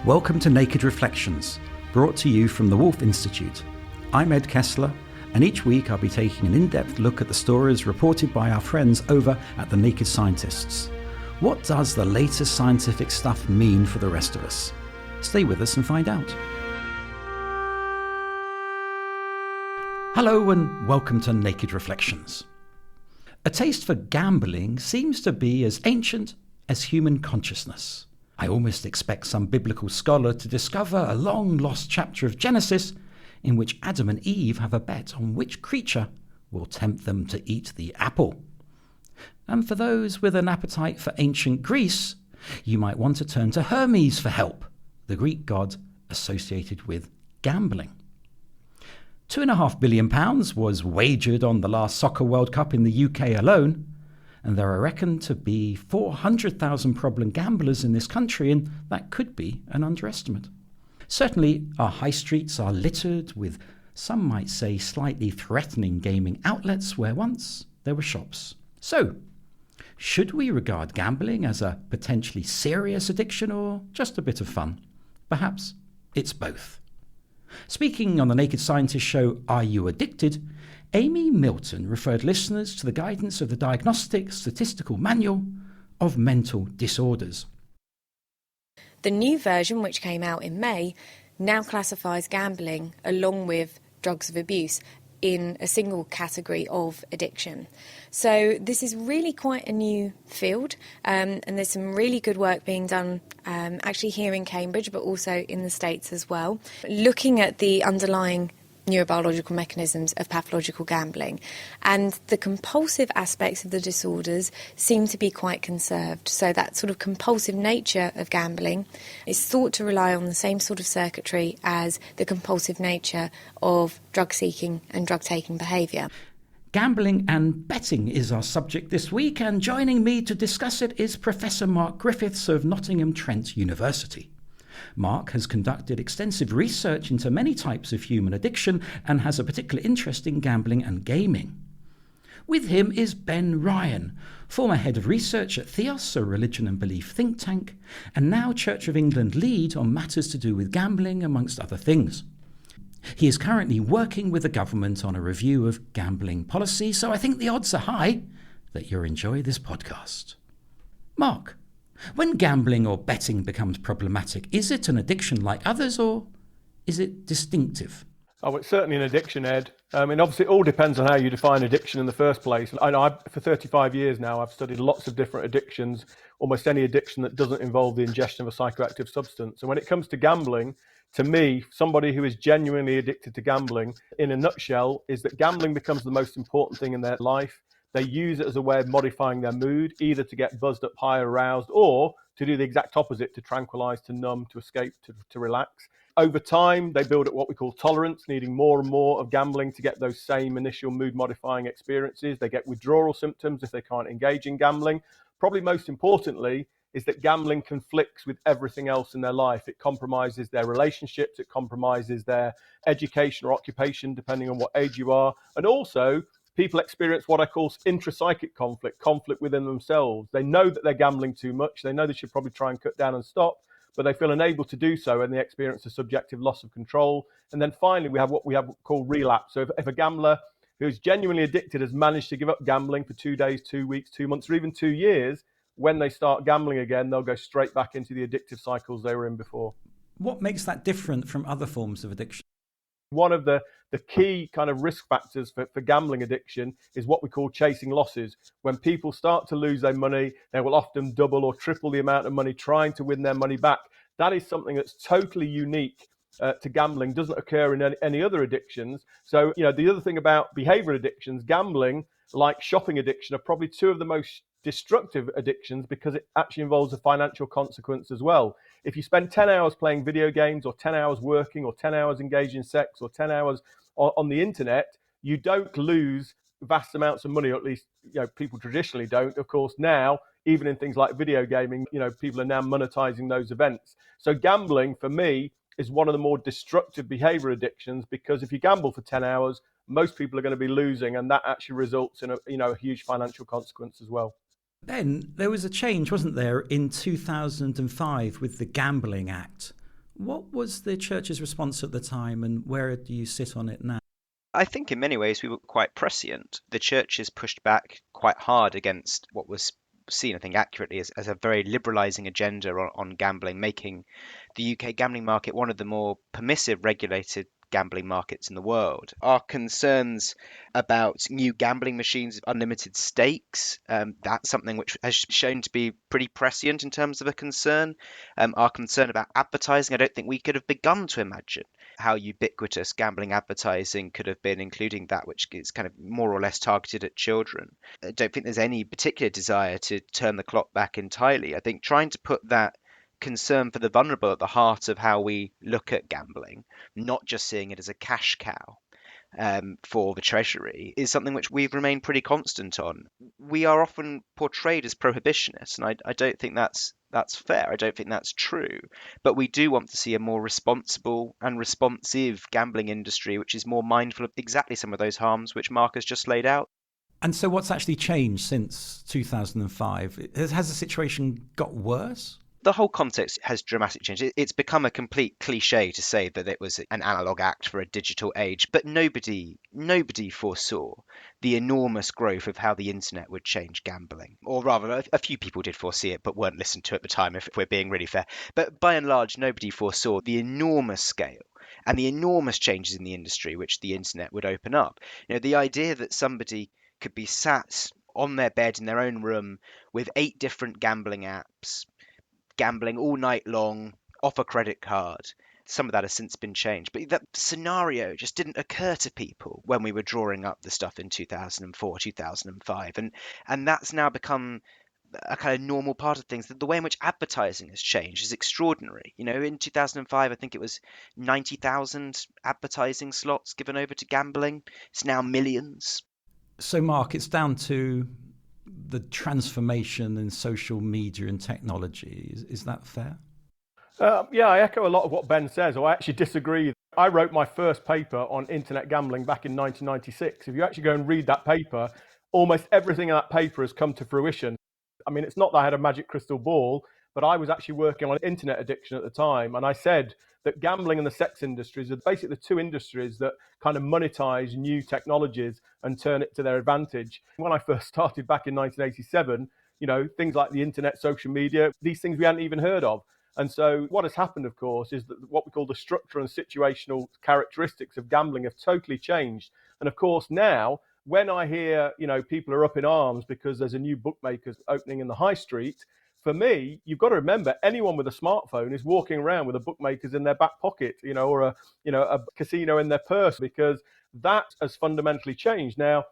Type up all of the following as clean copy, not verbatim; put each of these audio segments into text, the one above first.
Welcome to Naked Reflections, brought to you from the Wolf Institute. I'm Ed Kessler, and each week I'll be taking an in-depth look at the stories reported by our friends over at the Naked Scientists. What does the latest scientific stuff mean for the rest of us? Stay with us and find out. Hello and welcome to Naked Reflections. A taste for gambling seems to be as ancient as human consciousness. I almost expect some biblical scholar to discover a long-lost chapter of Genesis in which Adam and Eve have a bet on which creature will tempt them to eat the apple. And for those with an appetite for ancient Greece, you might want to turn to Hermes for help, the Greek god associated with gambling. £2.5 billion was wagered on the last Soccer World Cup in the UK alone, and there are reckoned to be 400,000 problem gamblers in this country, and that could be an underestimate. Certainly, our high streets are littered with, some might say, slightly threatening gaming outlets where once there were shops. So, should we regard gambling as a potentially serious addiction or just a bit of fun? Perhaps it's both. Speaking on the Naked Scientist show, Are You Addicted?, Amy Milton referred listeners to the guidance of the Diagnostic Statistical Manual of Mental Disorders. The new version, which came out in May, now classifies gambling along with drugs of abuse in a single category of addiction. So this is really quite a new field, and there's some really good work being done actually here in Cambridge, but also in the States as well, looking at the underlying neurobiological mechanisms of pathological gambling, and the compulsive aspects of the disorders seem to be quite conserved. So that sort of compulsive nature of gambling is thought to rely on the same sort of circuitry as the compulsive nature of drug-seeking and drug-taking behaviour. Gambling and betting is our subject this week, and joining me to discuss it is Professor Mark Griffiths of Nottingham Trent University. Mark has conducted extensive research into many types of human addiction and has a particular interest in gambling and gaming. With him is Ben Ryan, former head of research at Theos, a religion and belief think tank, and now Church of England lead on matters to do with gambling, amongst other things. He is currently working with the government on a review of gambling policy, so I think the odds are high that you'll enjoy this podcast. Mark, when gambling or betting becomes problematic, is it an addiction like others, or is it distinctive? Oh, it's certainly an addiction, Ed. Obviously it all depends on how you define addiction in the first place. For 35 years now, I've studied lots of different addictions, almost any addiction that doesn't involve the ingestion of a psychoactive substance. And when it comes to gambling, to me, somebody who is genuinely addicted to gambling, in a nutshell, is that gambling becomes the most important thing in their life. They use it as a way of modifying their mood, either to get buzzed up high, aroused, or to do the exact opposite, to tranquilize, to numb, to escape, to relax. Over time, they build up what we call tolerance, needing more and more of gambling to get those same initial mood-modifying experiences. They get withdrawal symptoms if they can't engage in gambling. Probably most importantly is that gambling conflicts with everything else in their life. It compromises their relationships, it compromises their education or occupation, depending on what age you are, and also people experience what I call intrapsychic conflict within themselves. They know that they're gambling too much. They know they should probably try and cut down and stop, but they feel unable to do so, and they experience a subjective loss of control. And then finally, we have what we have called relapse. So if a gambler who's genuinely addicted has managed to give up gambling for 2 days, 2 weeks, 2 months, or even 2 years, when they start gambling again, they'll go straight back into the addictive cycles they were in before. What makes that different from other forms of addiction? One of the key kind of risk factors for gambling addiction is what we call chasing losses. When people start to lose their money, they will often double or triple the amount of money trying to win their money back. That is something that's totally unique to gambling, doesn't occur in any other addictions. So, the other thing about behavioral addictions, gambling, like shopping addiction, are probably two of the most destructive addictions because it actually involves a financial consequence as well. If you spend 10 hours playing video games, or 10 hours working, or 10 hours engaged in sex, or 10 hours on the internet, you don't lose vast amounts of money, or at least people traditionally don't. Of course, now, even in things like video gaming, people are now monetizing those events. So gambling, for me, is one of the more destructive behavior addictions, because if you gamble for 10 hours, most people are going to be losing, and that actually results in a huge financial consequence as well. Ben, there was a change, wasn't there, in 2005 with the Gambling Act. What was the church's response at the time, and where do you sit on it now? I think in many ways we were quite prescient. The church has pushed back quite hard against what was seen, I think, accurately as a very liberalising agenda on gambling, making the UK gambling market one of the more permissive, regulated gambling markets in the world. Our concerns about new gambling machines with unlimited stakes, that's something which has shown to be pretty prescient in terms of a concern. Our concern about advertising, I don't think we could have begun to imagine how ubiquitous gambling advertising could have been, including that which is kind of more or less targeted at children. I don't think there's any particular desire to turn the clock back entirely. I think trying to put that concern for the vulnerable at the heart of how we look at gambling, not just seeing it as a cash cow for the Treasury, is something which we've remained pretty constant on. We are often portrayed as prohibitionists, and I don't think that's fair. I don't think that's true. But we do want to see a more responsible and responsive gambling industry, which is more mindful of exactly some of those harms which Mark has just laid out. And so what's actually changed since 2005? Has the situation got worse? The whole context has dramatically changed. It's become a complete cliche to say that it was an analog act for a digital age, but nobody foresaw the enormous growth of how the internet would change gambling. Or rather, a few people did foresee it, but weren't listened to at the time, if we're being really fair. But by and large, nobody foresaw the enormous scale and the enormous changes in the industry which the internet would open up. The idea that somebody could be sat on their bed in their own room with 8 different gambling apps, gambling all night long off a credit card. Some of that has since been changed, but that scenario just didn't occur to people when we were drawing up the stuff in 2004, 2005, and that's now become a kind of normal part of things. The way in which advertising has changed is extraordinary. In 2005, I think it was 90,000 advertising slots given over to gambling. It's now millions. So, Mark, it's down to the transformation in social media and technology. Is that fair? Yeah, I echo a lot of what Ben says, or I actually disagree. I wrote my first paper on internet gambling back in 1996. If you actually go and read that paper, almost everything in that paper has come to fruition. I mean, it's not that I had a magic crystal ball, but I was actually working on internet addiction at the time. And I said that gambling and the sex industries are basically the two industries that kind of monetize new technologies and turn it to their advantage. When I first started back in 1987, things like the internet, social media, these things we hadn't even heard of. And so what has happened, of course, is that what we call the structure and situational characteristics of gambling have totally changed. And of course, now, when I hear, people are up in arms because there's a new bookmaker's opening in the high street, for me, you've got to remember, anyone with a smartphone is walking around with a bookmaker's in their back pocket, or a casino in their purse, because that has fundamentally changed. Now,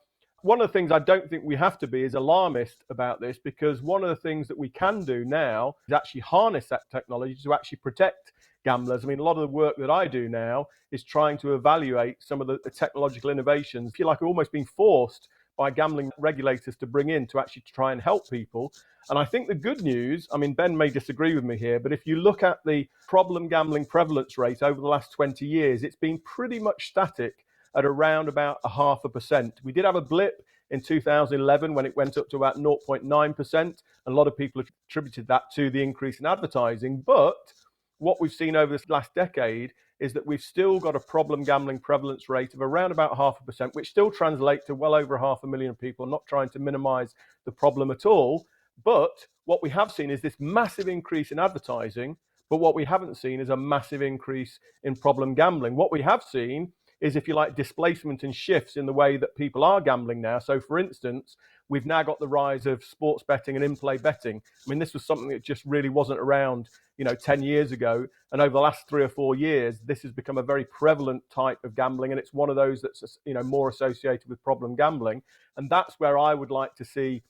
one of the things I don't think we have to be is alarmist about this, because one of the things that we can do now is actually harness that technology to actually protect gamblers. I mean, a lot of the work that I do now is trying to evaluate some of the technological innovations. I feel like we're almost being forced by gambling regulators to bring in to actually try and help people. And I think the good news, I mean, Ben may disagree with me here, but if you look at the problem gambling prevalence rate over the last 20 years, it's been pretty much static at around about 0.5%. We did have a blip in 2011 when it went up to about 0.9%. And a lot of people attributed that to the increase in advertising. But what we've seen over this last decade is that we've still got a problem gambling prevalence rate of around about 0.5%, which still translates to well over 500,000 people. I'm not trying to minimize the problem at all. But what we have seen is this massive increase in advertising. But what we haven't seen is a massive increase in problem gambling. What we have seen is, if you like, displacement and shifts in the way that people are gambling now. So, for instance, we've now got the rise of sports betting and in-play betting. I mean, this was something that just really wasn't around, 10 years ago. And over the last 3 or 4 years, this has become a very prevalent type of gambling. And it's one of those that's, more associated with problem gambling. And that's where I would like to see,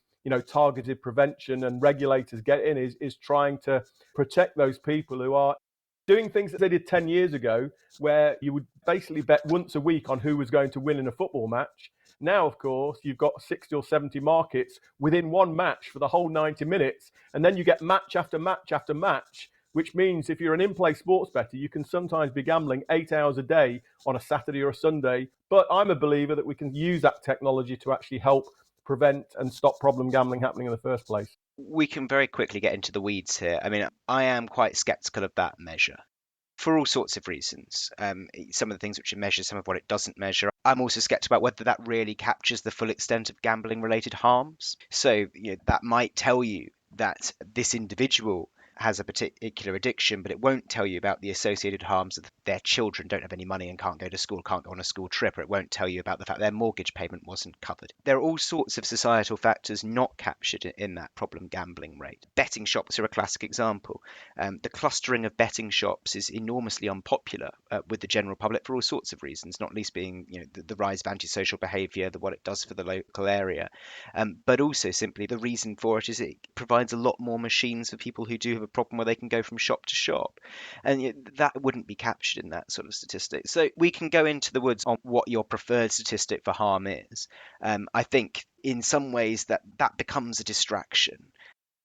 targeted prevention and regulators get in, is trying to protect those people who are doing things that they did 10 years ago, where you would basically bet once a week on who was going to win in a football match. Now, of course, you've got 60 or 70 markets within one match for the whole 90 minutes. And then you get match after match after match, which means if you're an in-play sports bettor, you can sometimes be gambling 8 hours a day on a Saturday or a Sunday. But I'm a believer that we can use that technology to actually help prevent and stop problem gambling happening in the first place. We can very quickly get into the weeds here. I mean, I am quite skeptical of that measure for all sorts of reasons. Some of the things which it measures, some of what it doesn't measure. I'm also skeptical about whether that really captures the full extent of gambling-related harms. So that might tell you that this individual has a particular addiction, but it won't tell you about the associated harms of their children don't have any money and can't go to school, can't go on a school trip, or it won't tell you about the fact their mortgage payment wasn't covered. There are all sorts of societal factors not captured in that problem gambling rate. Betting shops are a classic example. The clustering of betting shops is enormously unpopular with the general public for all sorts of reasons, not least being the rise of antisocial behaviour, what it does for the local area, but also simply the reason for it is it provides a lot more machines for people who do have a problem where they can go from shop to shop, and that wouldn't be captured in that sort of statistic. So we can go into the woods on what your preferred statistic for harm is. I think in some ways that becomes a distraction.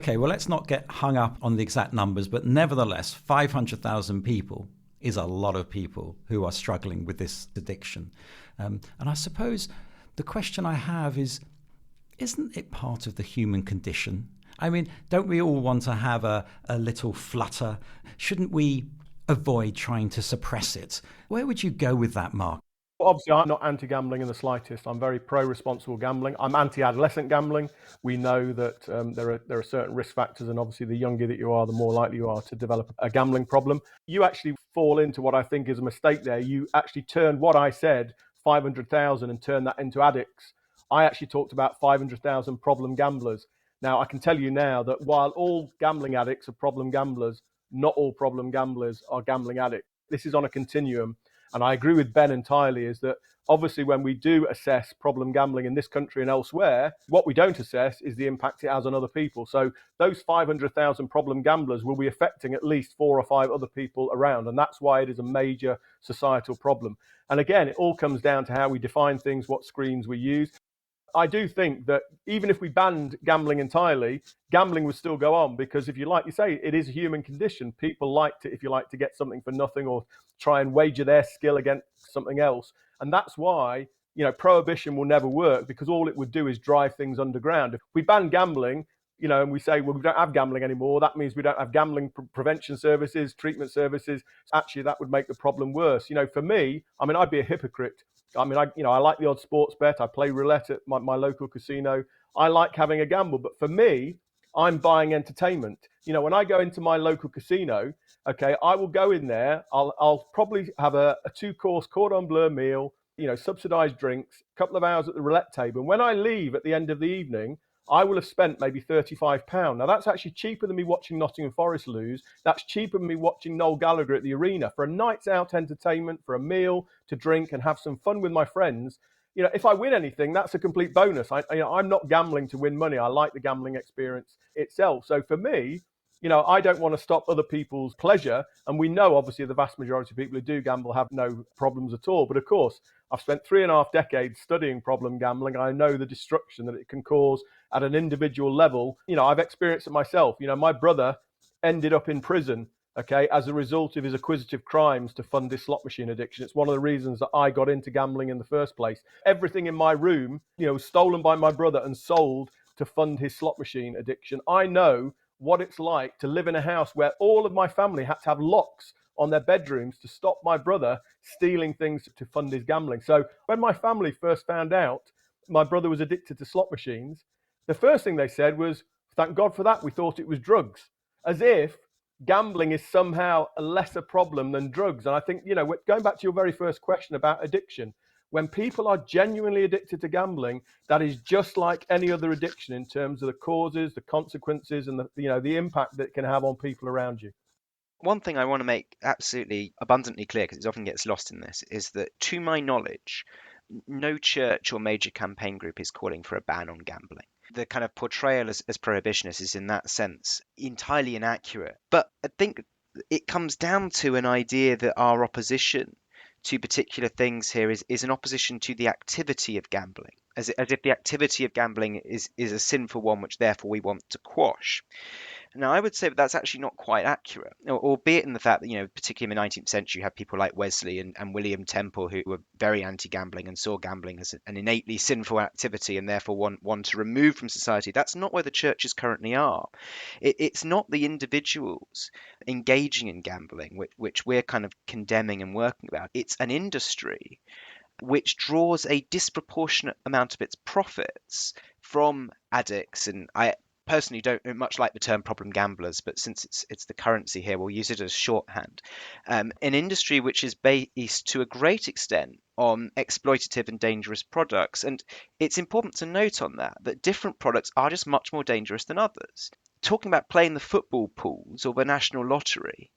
Okay, well, let's not get hung up on the exact numbers, but nevertheless, 500,000 people is a lot of people who are struggling with this addiction. And I suppose the question I have is, isn't it part of the human condition? I mean, don't we all want to have a little flutter? Shouldn't we avoid trying to suppress it? Where would you go with that, Mark? Obviously, I'm not anti-gambling in the slightest. I'm very pro-responsible gambling. I'm anti-adolescent gambling. We know that there are certain risk factors, and obviously the younger that you are, the more likely you are to develop a gambling problem. You actually fall into what I think is a mistake there. You actually turned what I said, 500,000, and turned that into addicts. I actually talked about 500,000 problem gamblers. Now, I can tell you now that while all gambling addicts are problem gamblers, not all problem gamblers are gambling addicts. This is on a continuum. And I agree with Ben entirely, is that obviously when we do assess problem gambling in this country and elsewhere, what we don't assess is the impact it has on other people. So those 500,000 problem gamblers will be affecting at least 4 or 5 other people around. And that's why it is a major societal problem. And again, it all comes down to how we define things, what screens we use. I do think that even if we banned gambling entirely, gambling would still go on, because if you like you say, it is a human condition. People like to, if you like, to get something for nothing or try and wager their skill against something else. And that's why, prohibition will never work, because all it would do is drive things underground. If we ban gambling, and we say, well, we don't have gambling anymore, that means we don't have gambling prevention services, treatment services. Actually, that would make the problem worse. For me, I'd be a hypocrite. I like the odd sports bet. I play roulette at my local casino. I like having a gamble. But for me, I'm buying entertainment. When I go into my local casino, okay, I will go in there. I'll probably have a 2-course cordon bleu meal, subsidized drinks, a couple of hours at the roulette table. And when I leave at the end of the evening, I will have spent maybe £35. Now, that's actually cheaper than me watching Nottingham Forest lose. That's cheaper than me watching Noel Gallagher at the arena. For a night's out entertainment, for a meal, to drink and have some fun with my friends, if I win anything, that's a complete bonus. I'm not gambling to win money. I like the gambling experience itself. So for me, I don't want to stop other people's pleasure. And we know, obviously, the vast majority of people who do gamble have no problems at all. But of course, I've spent 3.5 decades studying problem gambling. I know the destruction that it can cause at an individual level. I've experienced it myself. My brother ended up in prison, okay, as a result of his acquisitive crimes to fund his slot machine addiction. It's one of the reasons that I got into gambling in the first place. Everything in my room, was stolen by my brother and sold to fund his slot machine addiction. I know what it's like to live in a house where all of my family had to have locks on their bedrooms to stop my brother stealing things to fund his gambling. So when my family first found out my brother was addicted to slot machines, the first thing they said was, thank God for that, we thought it was drugs. As if gambling is somehow a lesser problem than drugs. And I think, going back to your very first question about addiction, when people are genuinely addicted to gambling, that is just like any other addiction in terms of the causes, the consequences, and the impact that it can have on people around you. One thing I want to make absolutely abundantly clear, because it often gets lost in this, is that to my knowledge, no church or major campaign group is calling for a ban on gambling. The kind of portrayal as prohibitionist is in that sense entirely inaccurate. But I think it comes down to an idea that our opposition to particular things here is an opposition to the activity of gambling, as if the activity of gambling is a sinful one, which therefore we want to quash. Now, I would say that that's actually not quite accurate, albeit in the fact that, particularly in the 19th century, you have people like Wesley and William Temple who were very anti-gambling and saw gambling as an innately sinful activity and therefore one to remove from society. That's not where the churches currently are. It's not the individuals engaging in gambling which we're kind of condemning and working about. It's an industry which draws a disproportionate amount of its profits from addicts. And I personally don't much like the term problem gamblers, but since it's the currency here, we'll use it as shorthand. An industry which is based to a great extent on exploitative and dangerous products. And it's important to note on that different products are just much more dangerous than others. Talking about playing the football pools or the national lottery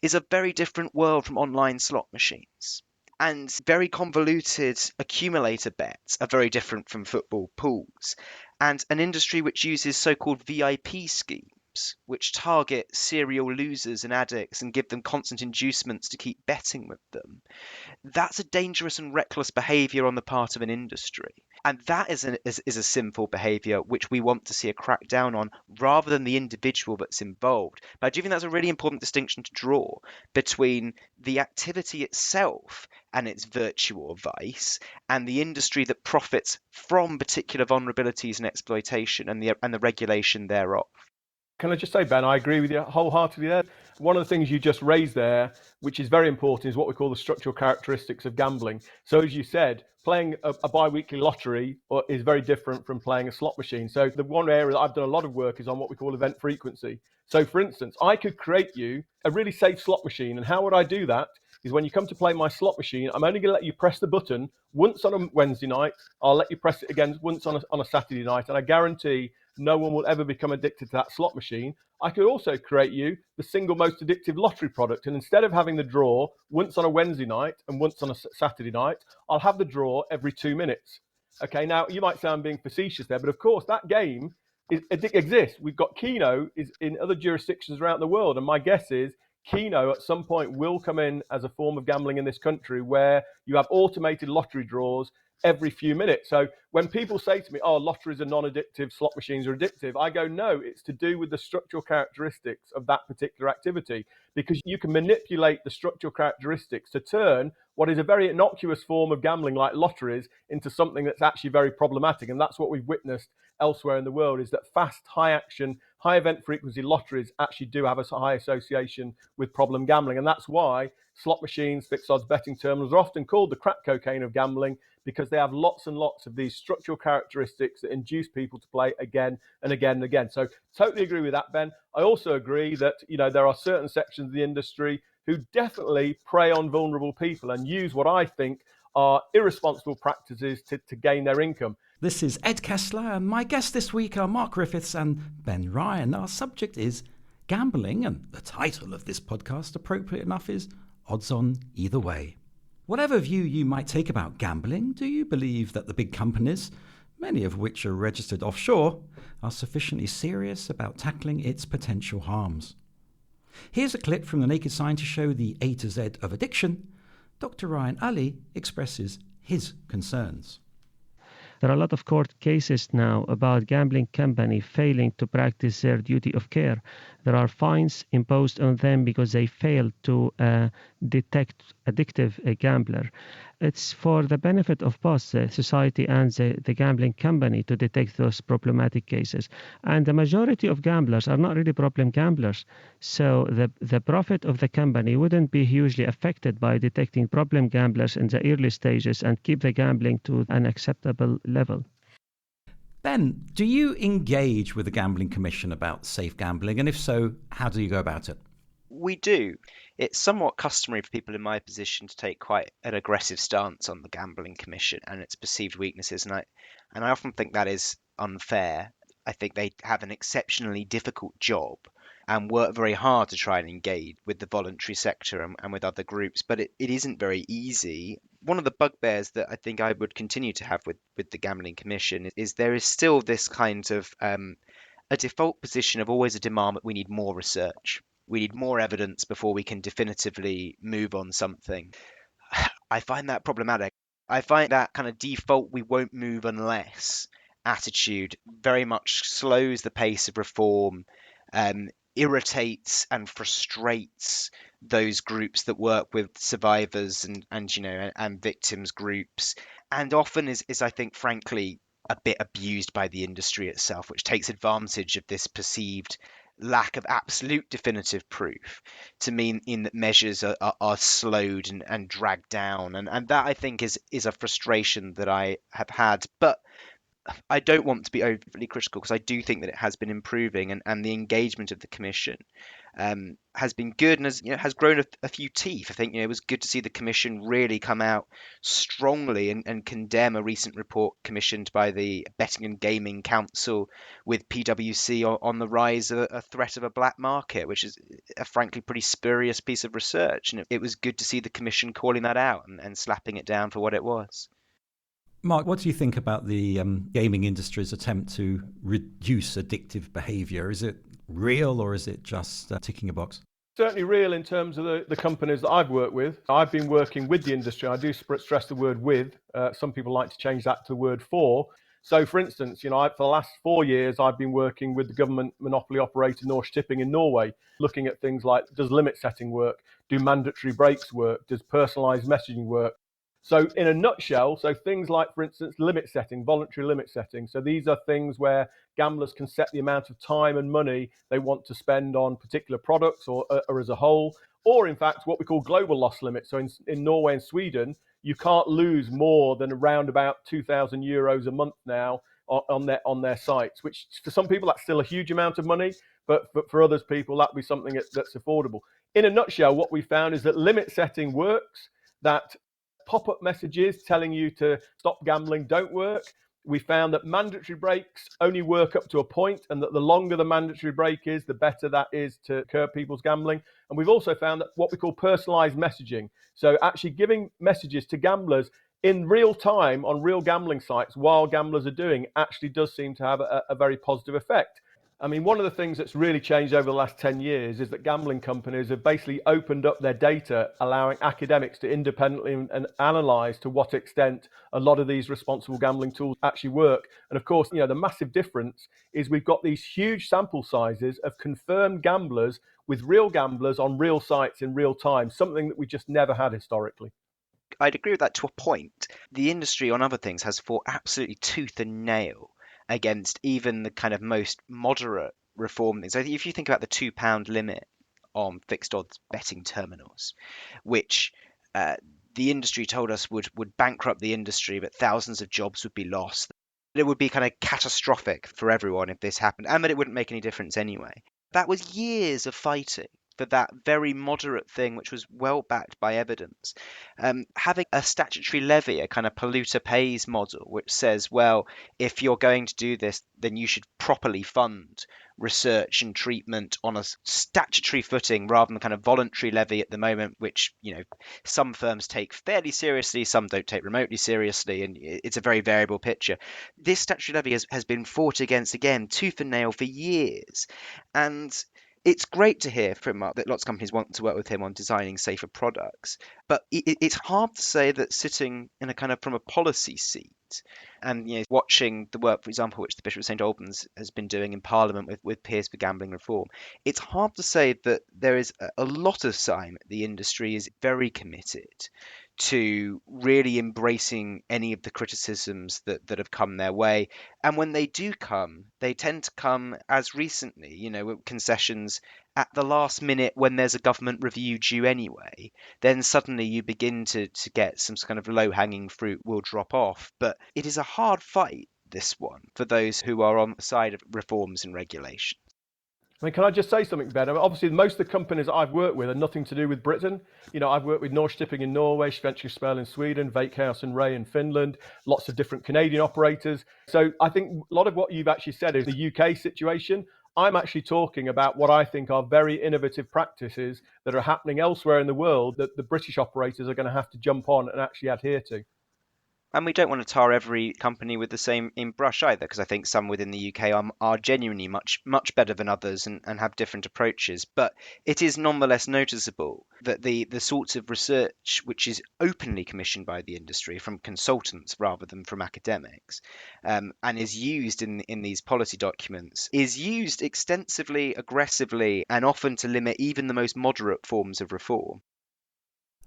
is a very different world from online slot machines. And very convoluted accumulator bets are very different from football pools. And an industry which uses so-called VIP schemes, which target serial losers and addicts and give them constant inducements to keep betting with them, that's a dangerous and reckless behaviour on the part of an industry. And that is a sinful behaviour which we want to see a crackdown on rather than the individual that's involved. But I do think that's a really important distinction to draw between the activity itself and its virtue or vice and the industry that profits from particular vulnerabilities and exploitation and the regulation thereof. Can I just say, Ben, I agree with you wholeheartedly there. One of the things you just raised there, which is very important, is what we call the structural characteristics of gambling. So as you said, playing a bi-weekly lottery is very different from playing a slot machine. So the one area that I've done a lot of work is on what we call event frequency. So for instance, I could create you a really safe slot machine. And how would I do that? Is when you come to play my slot machine, I'm only going to let you press the button once on a Wednesday night. I'll let you press it again once on a Saturday night. And I guarantee no one will ever become addicted to that slot machine. I could also create you the single most addictive lottery product. And instead of having the draw once on a Wednesday night and once on a Saturday night, I'll have the draw every 2 minutes. Okay, now you might say I'm being facetious there, but of course that game exists. We've got Keno is in other jurisdictions around the world. And my guess is Keno at some point will come in as a form of gambling in this country where you have automated lottery draws every few minutes. So when people say to me, oh, lotteries are non-addictive, slot machines are addictive, I go, no, it's to do with the structural characteristics of that particular activity, because you can manipulate the structural characteristics to turn what is a very innocuous form of gambling like lotteries into something that's actually very problematic. And that's what we've witnessed elsewhere in the world, is that fast, high action, high event frequency lotteries actually do have a high association with problem gambling. And that's why slot machines, fixed odds betting terminals are often called the crack cocaine of gambling, because they have lots and lots of these structural characteristics that induce people to play again and again and again. So totally agree with that, Ben. I also agree that, there are certain sections of the industry who definitely prey on vulnerable people and use what I think are irresponsible practices to gain their income. This is Ed Kessler, and my guests this week are Mark Griffiths and Ben Ryan. Our subject is gambling, and the title of this podcast, appropriate enough, is Odds On Either Way. Whatever view you might take about gambling, do you believe that the big companies, many of which are registered offshore, are sufficiently serious about tackling its potential harms? Here's a clip from The Naked Scientist show The A to Z of Addiction. Dr. Ryan Ali expresses his concerns. There are a lot of court cases now about gambling company failing to practice their duty of care. There are fines imposed on them because they failed to detect addictive gambler. It's for the benefit of both the society and the gambling company to detect those problematic cases. And the majority of gamblers are not really problem gamblers. So the profit of the company wouldn't be hugely affected by detecting problem gamblers in the early stages and keep the gambling to an acceptable level. Ben, do you engage with the Gambling Commission about safe gambling? And if so, how do you go about it? We do. It's somewhat customary for people in my position to take quite an aggressive stance on the Gambling Commission and its perceived weaknesses, and I often think that is unfair. I think they have an exceptionally difficult job and work very hard to try and engage with the voluntary sector and with other groups, but it isn't very easy. One of the bugbears that I think I would continue to have with the Gambling Commission is there is still this kind of a default position of always a demand that we need more research. We need more evidence before we can definitively move on something. I find that problematic. I find that kind of default we won't move unless attitude very much slows the pace of reform. irritates and frustrates those groups that work with survivors and victims groups, and often is I think frankly a bit abused by the industry itself, which takes advantage of this perceived lack of absolute definitive proof to mean in that measures are slowed and dragged down, and that I think is a frustration that I have had. But I don't want to be overly critical because I do think that it has been improving, and the engagement of the commission has been good and has grown a few teeth. I think it was good to see the commission really come out strongly and condemn a recent report commissioned by the Betting and Gaming Council with PwC on the rise of a threat of a black market, which is a frankly pretty spurious piece of research. And it was good to see the commission calling that out and slapping it down for what it was. Mark, what do you think about the gaming industry's attempt to reduce addictive behaviour? Is it real or is it just ticking a box? Certainly real in terms of the companies that I've worked with. I've been working with the industry. I do stress the word with. Some people like to change that to the word for. So, for instance, for the last 4 years, I've been working with the government monopoly operator Norsk Tipping in Norway, looking at things like, does limit setting work? Do mandatory breaks work? Does personalised messaging work? So in a nutshell, things like, for instance, limit setting, voluntary limit setting. So these are things where gamblers can set the amount of time and money they want to spend on particular products or as a whole, or in fact, what we call global loss limits. So in Norway and Sweden, you can't lose more than around about 2,000 euros a month now on their sites, which for some people, that's still a huge amount of money, but for others people, that'd be something that's affordable. In a nutshell, what we found is that limit setting works, that pop-up messages telling you to stop gambling don't work. We found that mandatory breaks only work up to a point, and that the longer the mandatory break is, the better that is to curb people's gambling. And we've also found that what we call personalized messaging, so actually giving messages to gamblers in real time on real gambling sites while gamblers are doing, actually does seem to have a very positive effect. I mean, one of the things that's really changed over the last 10 years is that gambling companies have basically opened up their data, allowing academics to independently and analyze to what extent a lot of these responsible gambling tools actually work. And of course, the massive difference is we've got these huge sample sizes of confirmed gamblers with real gamblers on real sites in real time, something that we just never had historically. I'd agree with that to a point. The industry on other things has fought absolutely tooth and nail against even the kind of most moderate reform things. So if you think about the £2 limit on fixed odds betting terminals, which the industry told us would bankrupt the industry, but thousands of jobs would be lost. It would be kind of catastrophic for everyone if this happened, and that it wouldn't make any difference anyway. That was years of fighting for that very moderate thing, which was well backed by evidence. Having a statutory levy, a kind of polluter pays model, which says, well, if you're going to do this, then you should properly fund research and treatment on a statutory footing rather than the kind of voluntary levy at the moment, which some firms take fairly seriously, some don't take remotely seriously, and it's a very variable picture. This statutory levy has been fought against again tooth and nail for years, and it's great to hear from Mark that lots of companies want to work with him on designing safer products, but it's hard to say that sitting in a kind of from a policy seat and watching the work, for example, which the Bishop of St Albans has been doing in Parliament with Peers for Gambling Reform, it's hard to say that there is a lot of sign that the industry is very committed to really embracing any of the criticisms that have come their way. And when they do come, they tend to come as recently, with concessions at the last minute when there's a government review due anyway. Then suddenly you begin to get some kind of low-hanging fruit will drop off. But it is a hard fight, this one, for those who are on the side of reforms and regulation. I mean, can I just say something, Ben? Obviously, most of the companies that I've worked with are nothing to do with Britain. I've worked with Norsk Tipping in Norway, Svenska Spel in Sweden, Veikkaus and Ray in Finland, lots of different Canadian operators. So I think a lot of what you've actually said is the UK situation. I'm actually talking about what I think are very innovative practices that are happening elsewhere in the world that the British operators are going to have to jump on and actually adhere to. And we don't want to tar every company with the same in brush either, because I think some within the UK are genuinely much better than others and have different approaches. But it is nonetheless noticeable that the sorts of research which is openly commissioned by the industry from consultants rather than from academics, and is used in these policy documents, is used extensively, aggressively, and often to limit even the most moderate forms of reform.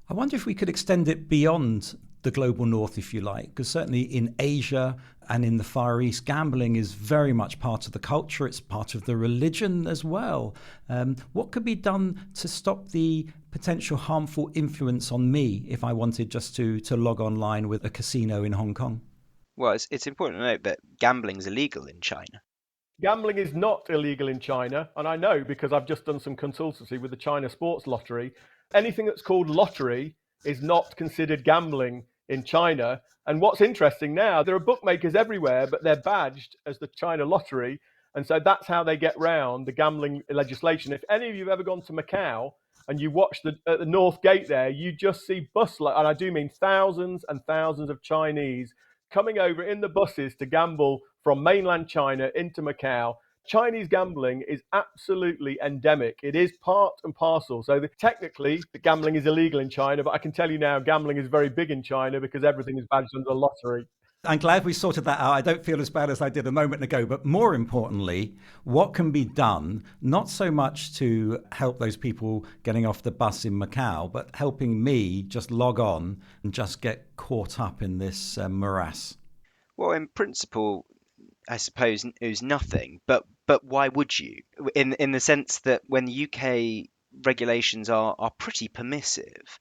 I wonder if we could extend it beyond the global north, if you like, because certainly in Asia and in the Far East, gambling is very much part of the culture. It's part of the religion as well. What could be done to stop the potential harmful influence on me if I wanted just to log online with a casino in Hong Kong? Well, it's important to note that gambling is illegal in China. Gambling is not illegal in China, and I know because I've just done some consultancy with the China Sports Lottery. Anything that's called lottery is not considered gambling in China. And what's interesting now, there are bookmakers everywhere, but they're badged as the China Lottery. And so that's how they get round the gambling legislation. If any of you have ever gone to Macau and you watch at the North Gate there, you just see and I do mean thousands and thousands of Chinese coming over in the buses to gamble from mainland China into Macau. Chinese gambling is absolutely endemic. It is part and parcel. So technically, the gambling is illegal in China, but I can tell you now, gambling is very big in China because everything is badged under lottery. I'm glad we sorted that out. I don't feel as bad as I did a moment ago. But more importantly, what can be done, not so much to help those people getting off the bus in Macau, but helping me just log on and just get caught up in this morass? Well, in principle, I suppose it was nothing, but why would you? In the sense that when UK regulations are pretty permissive,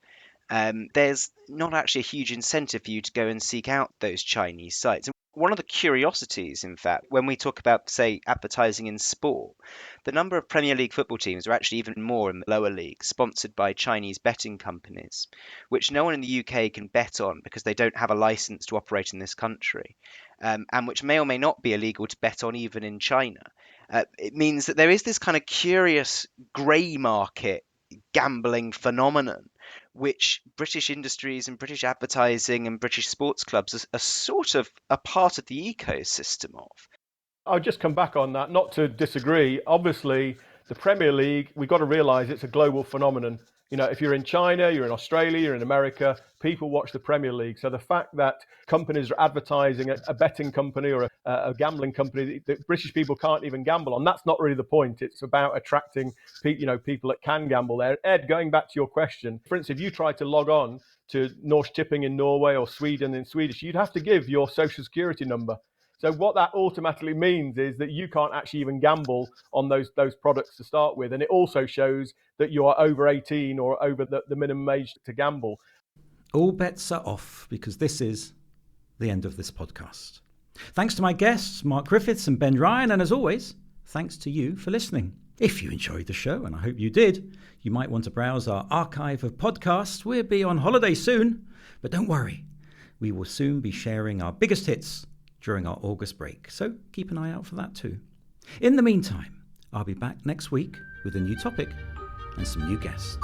there's not actually a huge incentive for you to go and seek out those Chinese sites. And one of the curiosities, in fact, when we talk about, say, advertising in sport, the number of Premier League football teams are actually even more in the lower league, sponsored by Chinese betting companies, which no one in the UK can bet on because they don't have a license to operate in this country, and which may or may not be illegal to bet on even in China. It means that there is this kind of curious grey market gambling phenomenon, which British industries and British advertising and British sports clubs are sort of a part of the ecosystem of. I'll just come back on that, not to disagree. Obviously, the Premier League, we've got to realise it's a global phenomenon. You know, if you're in China, you're in Australia, you're in America, people watch the Premier League. So the fact that companies are advertising a betting company or a gambling company that British people can't even gamble on, that's not really the point. It's about attracting people that can gamble there. Ed, going back to your question, for instance, if you try to log on to Norsk Tipping in Norway or Sweden in Swedish, you'd have to give your social security number. So what that automatically means is that you can't actually even gamble on those products to start with. And it also shows that you are over 18 or over the minimum age to gamble. All bets are off because this is the end of this podcast. Thanks to my guests, Mark Griffiths and Ben Ryan. And as always, thanks to you for listening. If you enjoyed the show, and I hope you did, you might want to browse our archive of podcasts. We'll be on holiday soon, but don't worry. We will soon be sharing our biggest hits during our August break, so keep an eye out for that too. In the meantime, I'll be back next week with a new topic and some new guests.